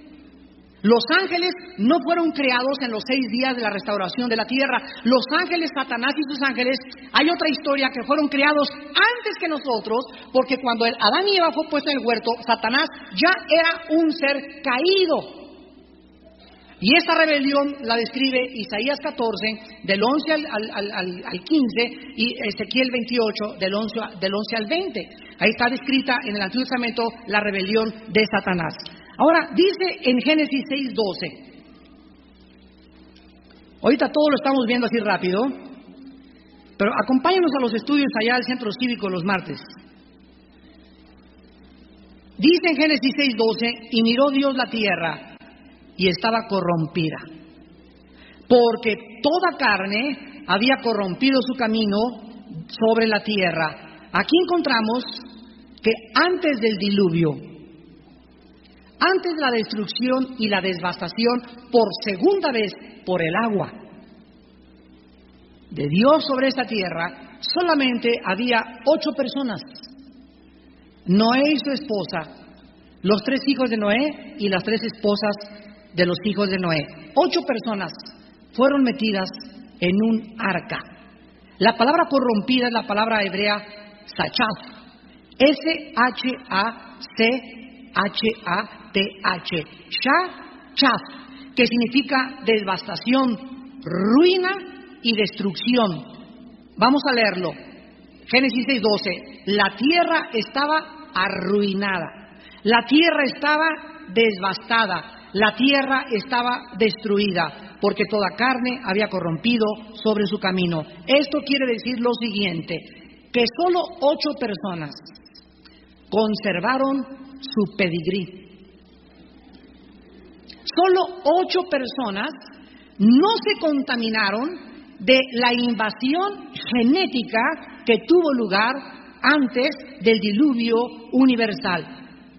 Los ángeles no fueron creados en los 6 días de la restauración de la tierra. Los ángeles, Satanás y sus ángeles, hay otra historia que fueron creados antes que nosotros, porque cuando Adán y Eva fue puesto en el huerto, Satanás ya era un ser caído. Y esta rebelión la describe Isaías 14, del 11 al 15, y Ezequiel 28, del 11 al 20. Ahí está descrita en el Antiguo Testamento la rebelión de Satanás. Ahora, dice en Génesis 6:12. Ahorita todo lo estamos viendo así rápido, pero acompáñanos a los estudios allá al Centro Cívico los martes. Dice en Génesis 6:12, y miró Dios la tierra, y estaba corrompida, porque toda carne había corrompido su camino sobre la tierra. Aquí encontramos que antes del diluvio, antes de la destrucción y la devastación por segunda vez por el agua de Dios sobre esta tierra, solamente había 8 personas: Noé y su esposa, los 3 hijos de Noé y las 3 esposas de los hijos de Noé. 8 personas fueron metidas en un arca. La palabra corrompida es la palabra hebrea sachaf, S-H-A-C-H-A-T-H, Shachaf, que significa devastación, ruina y destrucción. Vamos a leerlo. Génesis 6:12. La tierra estaba arruinada, la tierra estaba devastada, la tierra estaba destruida, porque toda carne había corrompido sobre su camino. Esto quiere decir lo siguiente, que solo 8 personas conservaron su pedigrí. Solo 8 personas no se contaminaron de la invasión genética que tuvo lugar antes del diluvio universal.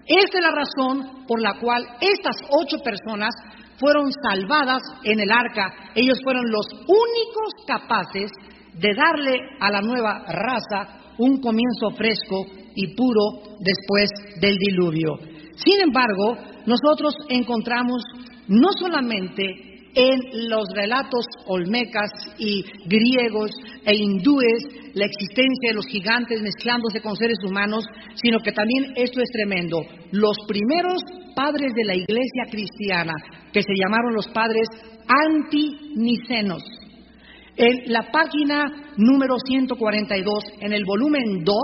Esta es la razón por la cual estas 8 personas fueron salvadas en el arca. Ellos fueron los únicos capaces de darle a la nueva raza un comienzo fresco y puro después del diluvio. Sin embargo, nosotros encontramos no solamente en los relatos olmecas y griegos e hindúes la existencia de los gigantes mezclándose con seres humanos, sino que también esto es tremendo. Los primeros padres de la iglesia cristiana, que se llamaron los padres antinicenos, en la página número 142, en el volumen 2,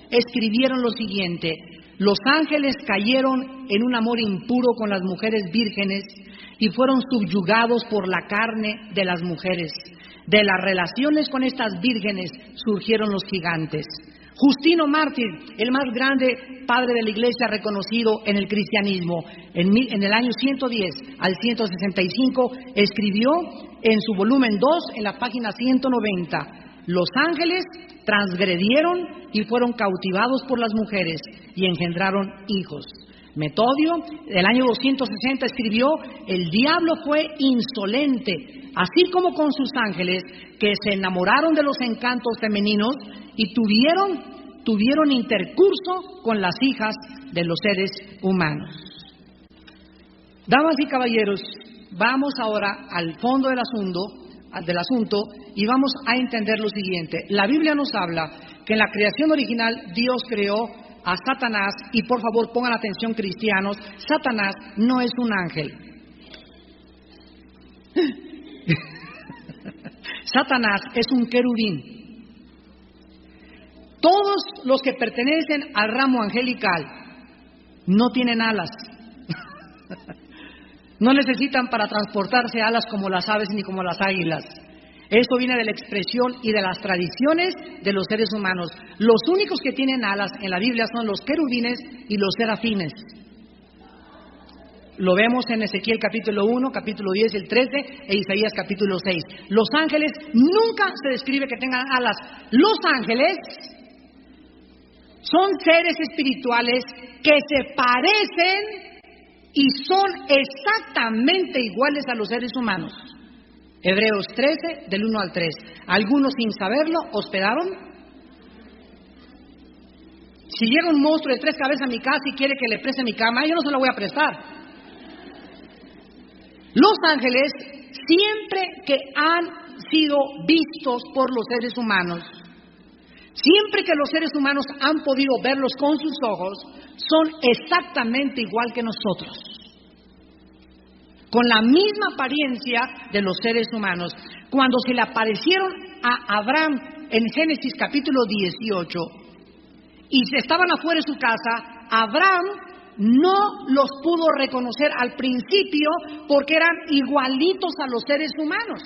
escribieron lo siguiente: los ángeles cayeron en un amor impuro con las mujeres vírgenes y fueron subyugados por la carne de las mujeres. De las relaciones con estas vírgenes surgieron los gigantes. Justino Mártir, el más grande padre de la iglesia reconocido en el cristianismo, en el año 110 al 165, escribió en su volumen 2, en la página 190, los ángeles transgredieron y fueron cautivados por las mujeres y engendraron hijos. Metodio, del año 260, escribió: el diablo fue insolente, así como con sus ángeles, que se enamoraron de los encantos femeninos y tuvieron intercurso con las hijas de los seres humanos. Damas y caballeros, vamos ahora al fondo del asunto y vamos a entender lo siguiente. La Biblia nos habla que en la creación original Dios creó a Satanás, y por favor pongan atención cristianos, Satanás no es un ángel. Satanás es un querubín. Todos los que pertenecen al ramo angelical no tienen alas. No necesitan para transportarse alas como las aves ni como las águilas. Esto viene de la expresión y de las tradiciones de los seres humanos. Los únicos que tienen alas en la Biblia son los querubines y los serafines. Lo vemos en Ezequiel capítulo 1, capítulo 10, el 13 e Isaías capítulo 6. Los ángeles nunca se describe que tengan alas. Los ángeles son seres espirituales que se parecen y son exactamente iguales a los seres humanos. Hebreos 13, del 1 al 3. Algunos sin saberlo hospedaron. Si llega un monstruo de 3 cabezas a mi casa y quiere que le preste mi cama, yo no se la voy a prestar. Los ángeles, siempre que han sido vistos por los seres humanos, siempre que los seres humanos han podido verlos con sus ojos, son exactamente igual que nosotros, con la misma apariencia de los seres humanos. Cuando se le aparecieron a Abraham en Génesis capítulo 18 y estaban afuera de su casa, Abraham no los pudo reconocer al principio porque eran igualitos a los seres humanos.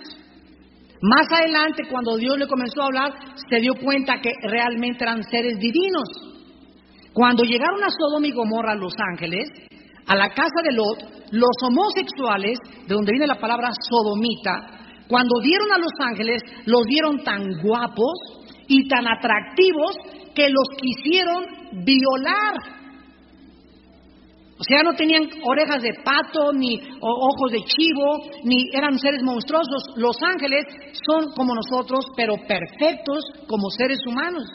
Más adelante, cuando Dios le comenzó a hablar, se dio cuenta que realmente eran seres divinos. Cuando llegaron a Sodoma y Gomorra los ángeles, a la casa de Lot, los homosexuales, de donde viene la palabra sodomita, cuando vieron a los ángeles, los vieron tan guapos y tan atractivos que los quisieron violar. O sea, no tenían orejas de pato, ni ojos de chivo, ni eran seres monstruosos. Los ángeles son como nosotros, pero perfectos como seres humanos.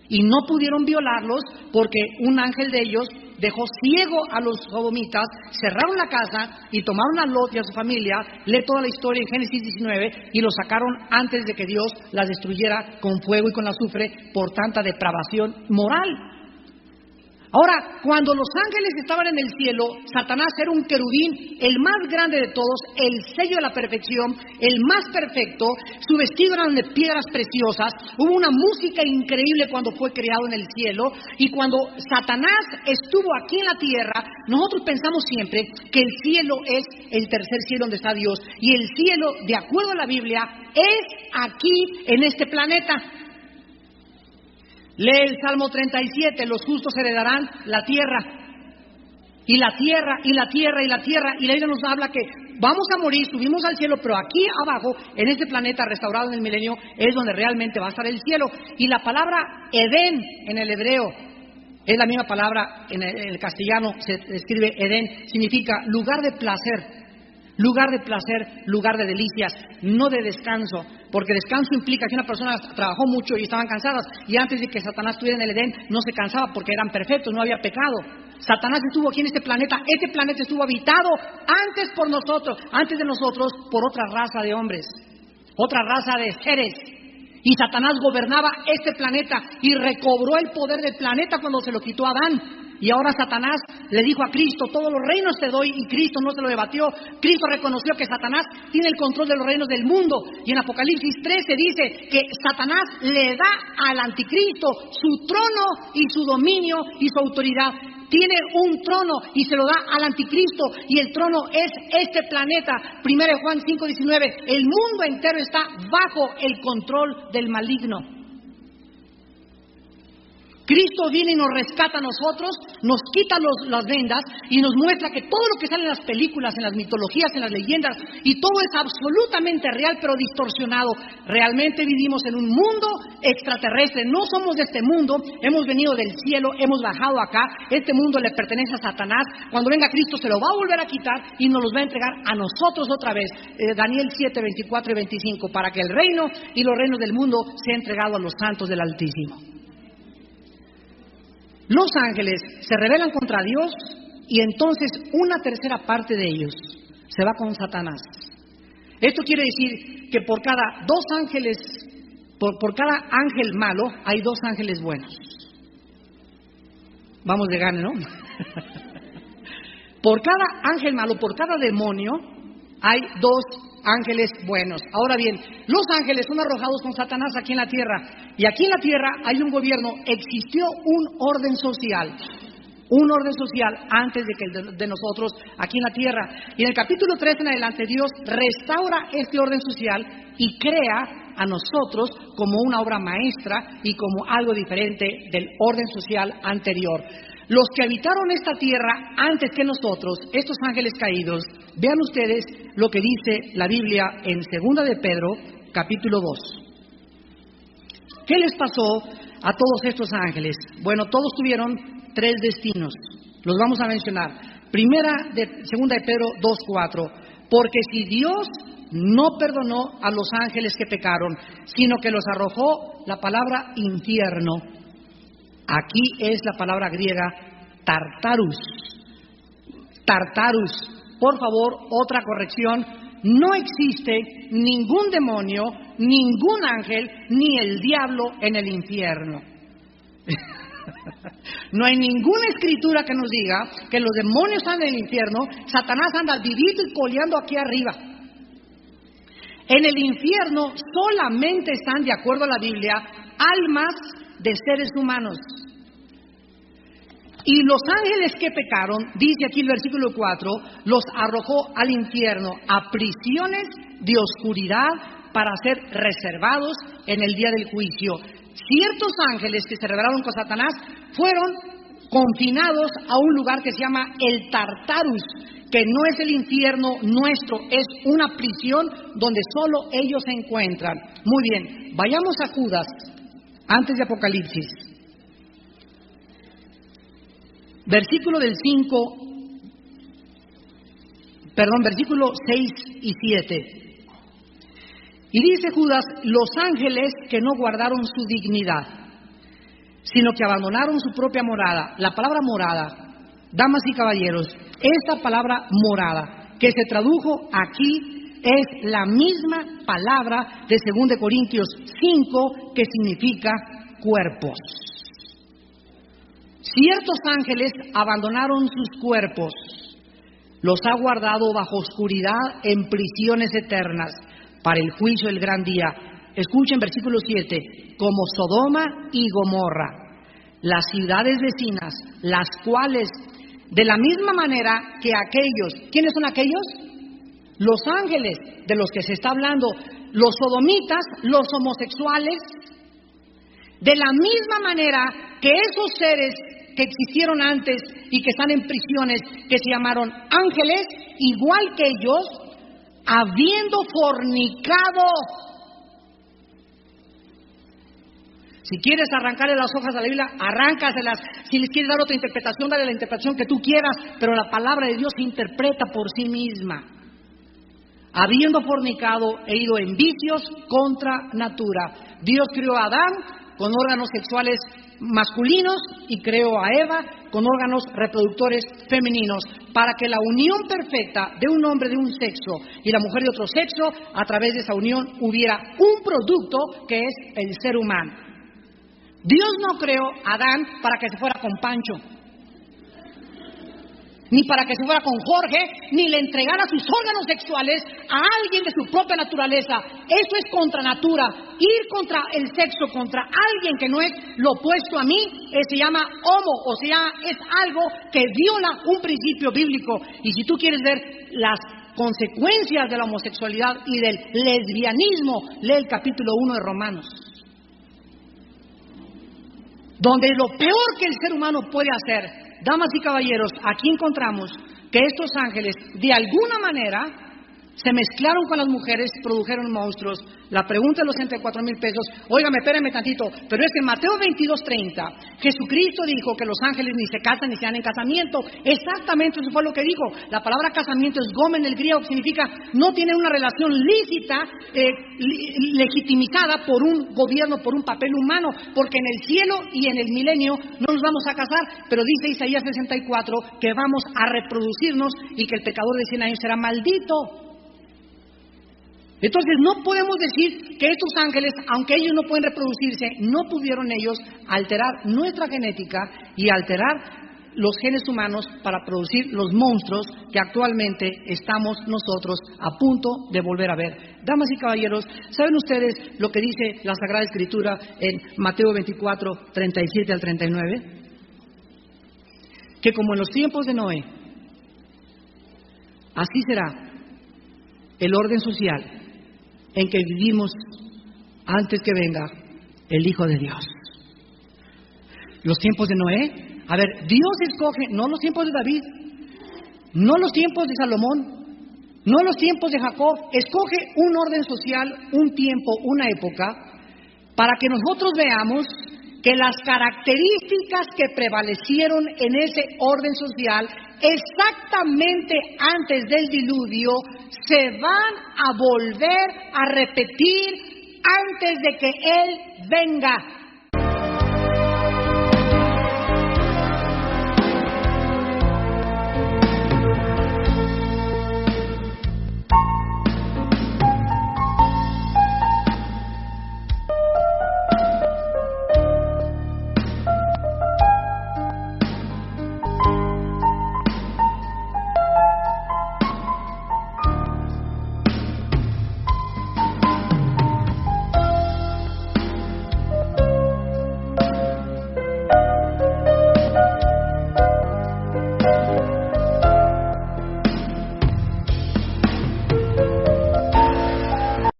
Y no pudieron violarlos porque un ángel de ellos dejó ciego a los sodomitas, cerraron la casa y tomaron a Lot y a su familia. Lee toda la historia en Génesis 19 y los sacaron antes de que Dios las destruyera con fuego y con azufre por tanta depravación moral. Ahora, cuando los ángeles estaban en el cielo, Satanás era un querubín, el más grande de todos, el sello de la perfección, el más perfecto. Su vestido eran de piedras preciosas. Hubo una música increíble cuando fue creado en el cielo. Y cuando Satanás estuvo aquí en la tierra, nosotros pensamos siempre que el cielo es el tercer cielo donde está Dios. Y el cielo, de acuerdo a la Biblia, es aquí en este planeta. Lee el Salmo 37, los justos heredarán la tierra. Y la tierra, y la tierra, y la tierra. Y la Biblia nos habla que vamos a morir, subimos al cielo, pero aquí abajo, en este planeta restaurado en el milenio, es donde realmente va a estar el cielo. Y la palabra Edén en el hebreo es la misma palabra en el castellano, se escribe Edén, significa lugar de placer. Lugar de placer, lugar de delicias, no de descanso, porque descanso implica que una persona trabajó mucho y estaban cansadas, y antes de que Satanás estuviera en el Edén no se cansaba porque eran perfectos, no había pecado. Satanás estuvo aquí en este planeta estuvo habitado antes por nosotros, antes de nosotros, por otra raza de hombres, otra raza de seres. Y Satanás gobernaba este planeta y recobró el poder del planeta cuando se lo quitó a Adán. Y ahora Satanás le dijo a Cristo, todos los reinos te doy, y Cristo no se lo debatió. Cristo reconoció que Satanás tiene el control de los reinos del mundo. Y en Apocalipsis 13 dice que Satanás le da al anticristo su trono y su dominio y su autoridad. Tiene un trono y se lo da al anticristo, y el trono es este planeta. 1 Juan 5:19, el mundo entero está bajo el control del maligno. Cristo viene y nos rescata a nosotros, nos quita las vendas y nos muestra que todo lo que sale en las películas, en las mitologías, en las leyendas, y todo es absolutamente real pero distorsionado. Realmente vivimos en un mundo extraterrestre, no somos de este mundo, hemos venido del cielo, hemos bajado acá. Este mundo le pertenece a Satanás. Cuando venga Cristo se lo va a volver a quitar y nos los va a entregar a nosotros otra vez. Daniel 7, 24 y 25, para que el reino y los reinos del mundo sea entregado a los santos del Altísimo. Los ángeles se rebelan contra Dios y entonces una tercera parte de ellos se va con Satanás. Esto quiere decir que por cada dos ángeles, por cada ángel malo hay dos ángeles buenos. Vamos de gane, ¿no? Por cada ángel malo, por cada demonio, hay 2 ángeles buenos. Ahora bien, los ángeles son arrojados con Satanás aquí en la tierra. Y aquí en la tierra hay un gobierno. Existió un orden social. Un orden social antes de que el de nosotros aquí en la tierra. Y en el capítulo 3 en adelante, Dios restaura este orden social y crea a nosotros como una obra maestra y como algo diferente del orden social anterior. Los que habitaron esta tierra antes que nosotros, estos ángeles caídos, vean ustedes lo que dice la Biblia en 2 de Pedro, capítulo 2. ¿Qué les pasó a todos estos ángeles? Bueno, todos tuvieron 3 destinos. Los vamos a mencionar. 2 de Pedro 2:4. Porque si Dios no perdonó a los ángeles que pecaron, sino que los arrojó, la palabra infierno, aquí es la palabra griega tartarus. Tartarus. Por favor, otra corrección. No existe ningún demonio, ningún ángel, ni el diablo en el infierno. No hay ninguna escritura que nos diga que los demonios andan en el infierno. Satanás anda vivito y coleando aquí arriba. En el infierno solamente están, de acuerdo a la Biblia, almas de seres humanos. Y los ángeles que pecaron, dice aquí el versículo 4, los arrojó al infierno, a prisiones de oscuridad para ser reservados en el día del juicio. Ciertos ángeles que se rebelaron con Satanás fueron confinados a un lugar que se llama el Tartarus, que no es el infierno nuestro, es una prisión donde solo ellos se encuentran. Muy bien, vayamos a Judas, antes de Apocalipsis. Versículo 6 y 7. Y dice Judas, los ángeles que no guardaron su dignidad, sino que abandonaron su propia morada. La palabra morada, damas y caballeros, esta palabra morada, que se tradujo aquí, es la misma palabra de 2 Corintios 5, que significa cuerpos. Ciertos ángeles abandonaron sus cuerpos, los ha guardado bajo oscuridad en prisiones eternas para el juicio del gran día. Escuchen versículo 7, como Sodoma y Gomorra, las ciudades vecinas, las cuales, de la misma manera que aquellos, ¿quiénes son aquellos? Los ángeles de los que se está hablando, los sodomitas, los homosexuales, de la misma manera que esos seres que existieron antes y que están en prisiones, que se llamaron ángeles, igual que ellos, habiendo fornicado. Si quieres arrancarle las hojas a la Biblia, arráncaselas. Si les quieres dar otra interpretación, dale la interpretación que tú quieras, pero la palabra de Dios se interpreta por sí misma. Habiendo fornicado e ido en vicios contra natura. Dios creó a Adán con órganos sexuales masculinos y creó a Eva con órganos reproductores femeninos, para que la unión perfecta de un hombre de un sexo y la mujer de otro sexo, a través de esa unión hubiera un producto que es el ser humano. Dios no creó a Adán para que se fuera con Pancho, ni para que se fuera con Jorge, ni le entregara sus órganos sexuales a alguien de su propia naturaleza. Eso es contra natura. Ir contra el sexo, contra alguien que no es lo opuesto a mí, se llama homo, o sea, es algo que viola un principio bíblico. Y si tú quieres ver las consecuencias de la homosexualidad y del lesbianismo, lee el capítulo 1 de Romanos, donde lo peor que el ser humano puede hacer. Damas y caballeros, aquí encontramos que estos ángeles, de alguna manera, se mezclaron con las mujeres, produjeron monstruos. La pregunta de los 64,000 pesos, óigame, espérame tantito, pero es que en Mateo 22:30, Jesucristo dijo que los ángeles ni se casan ni se dan en casamiento. Exactamente eso fue lo que dijo. La palabra casamiento es gomen, el griego, que significa no tienen una relación lícita, legitimizada por un gobierno, por un papel humano, porque en el cielo y en el milenio no nos vamos a casar, pero dice Isaías 64 que vamos a reproducirnos y que el pecador de 100 años será maldito. Entonces no podemos decir que estos ángeles, aunque ellos no pueden reproducirse, no pudieron ellos alterar nuestra genética y alterar los genes humanos para producir los monstruos que actualmente estamos nosotros a punto de volver a ver. Damas y caballeros, ¿saben ustedes lo que dice la Sagrada Escritura en Mateo 24, 37 al 39? Que como en los tiempos de Noé, así será el orden social en que vivimos antes que venga el Hijo de Dios. Los tiempos de Noé, a ver, Dios escoge, no los tiempos de David, no los tiempos de Salomón, no los tiempos de Jacob, escoge un orden social, un tiempo, una época, para que nosotros veamos que las características que prevalecieron en ese orden social exactamente antes del diluvio se van a volver a repetir antes de que Él venga.